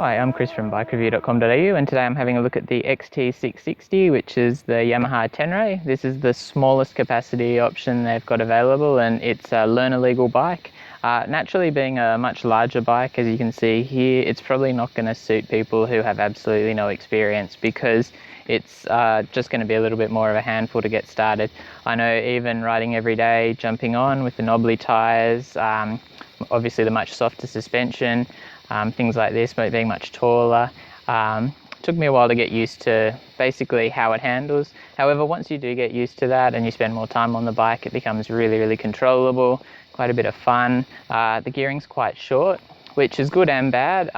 Hi, I'm Chris from BikeReview.com.au, and today I'm having a look at the XT660, which is the Yamaha Tenere. This is the smallest capacity option they've got available, and it's a learner legal bike. Naturally, being a much larger bike, as you can see here, it's probably not going to suit people who have absolutely no experience, because it's just going to be a little bit more of a handful to get started. I know even riding every day, jumping on with the knobbly tyres, obviously the much softer suspension, things like this, but being much taller, took me a while to get used to basically how it handles. However, once you do get used to that and you spend more time on the bike, it becomes really controllable, quite a bit of fun. The gearing's quite short, which is good and bad.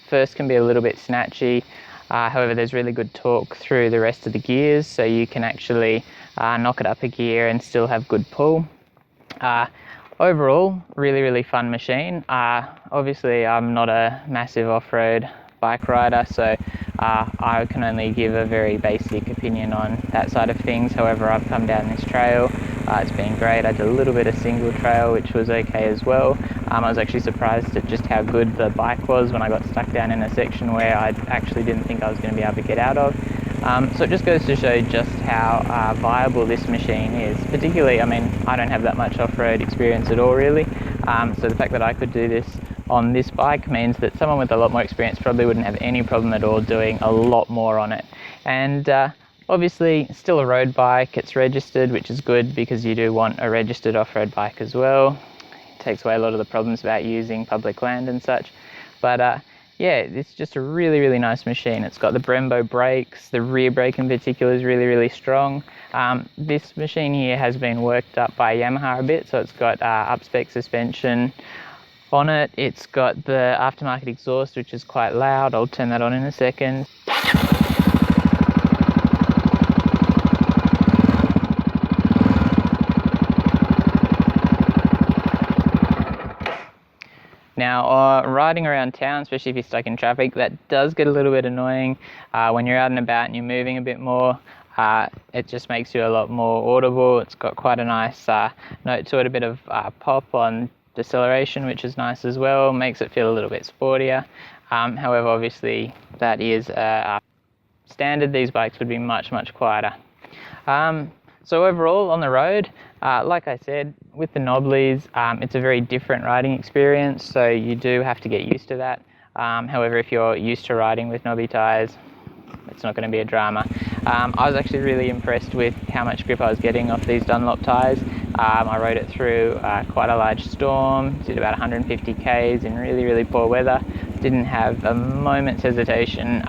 First can be a little bit snatchy. However, there's really good torque through the rest of the gears, so you can actually knock it up a gear and still have good pull. Overall, really fun machine. Obviously, I'm not a massive off-road bike rider, so I can only give a very basic opinion on that side of things. However, I've come down this trail. It's been great. I did a little bit of single trail, which was okay as well. I was actually surprised at just how good the bike was when I got stuck down in a section where I actually didn't think I was going to be able to get out of. So it just goes to show just how viable this machine is. Particularly, I mean, I don't have that much off-road experience at all, really. So the fact that I could do this on this bike means that someone with a lot more experience probably wouldn't have any problem at all doing a lot more on it. And obviously, still a road bike. It's registered, which is good because you do want a registered off-road bike as well. It takes away a lot of the problems about using public land and such. But yeah, it's just a really nice machine. It's got the Brembo brakes. The rear brake in particular is really strong. This machine here has been worked up by Yamaha a bit, so it's got up-spec suspension on it. It's got the aftermarket exhaust, which is quite loud. I'll turn that on in a second. Now, riding around town, especially if you're stuck in traffic, that does get a little bit annoying. When you're out and about and you're moving a bit more, it just makes you a lot more audible. It's got quite a nice note to it, a bit of pop on deceleration, which is nice as well, makes it feel a little bit sportier. However, obviously, that is standard. These bikes would be much quieter. So overall, on the road, like I said, with the knobblies, it's a very different riding experience, so you do have to get used to that. However, if you're used to riding with knobby tyres, it's not going to be a drama. I was actually really impressed with how much grip I was getting off these Dunlop tyres. I rode it through quite a large storm, did about 150 k's in really poor weather. Didn't have a moment's hesitation,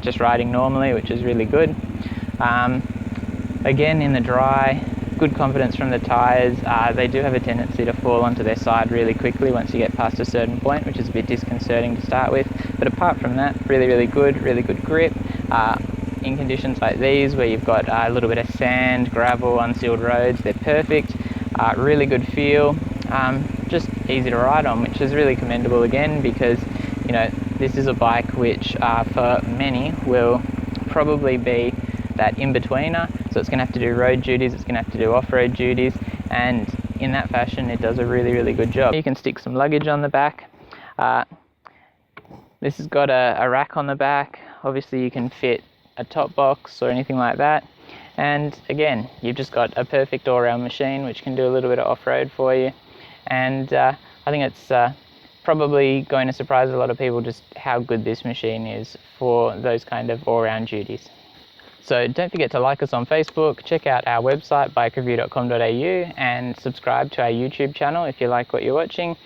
just riding normally, which is really good. Again, in the dry, good confidence from the tyres. They do have a tendency to fall onto their side really quickly once you get past a certain point, which is a bit disconcerting to start with. But apart from that, really good grip. In conditions like these, where you've got a little bit of sand, gravel, unsealed roads, they're perfect. Really good feel. Just easy to ride on, which is really commendable again, because you know this is a bike which for many will probably be that in-betweener, so it's going to have to do road duties, it's going to have to do off-road duties, and in that fashion it does a really good job. You can stick some luggage on the back. This has got a rack on the back. Obviously you can fit a top box or anything like that, and again, you've just got a perfect all-round machine which can do a little bit of off-road for you. And I think it's probably going to surprise a lot of people just how good this machine is for those kind of all-round duties. So don't forget to like us on Facebook, check out our website BikeReview.com.au, and subscribe to our YouTube channel if you like what you're watching.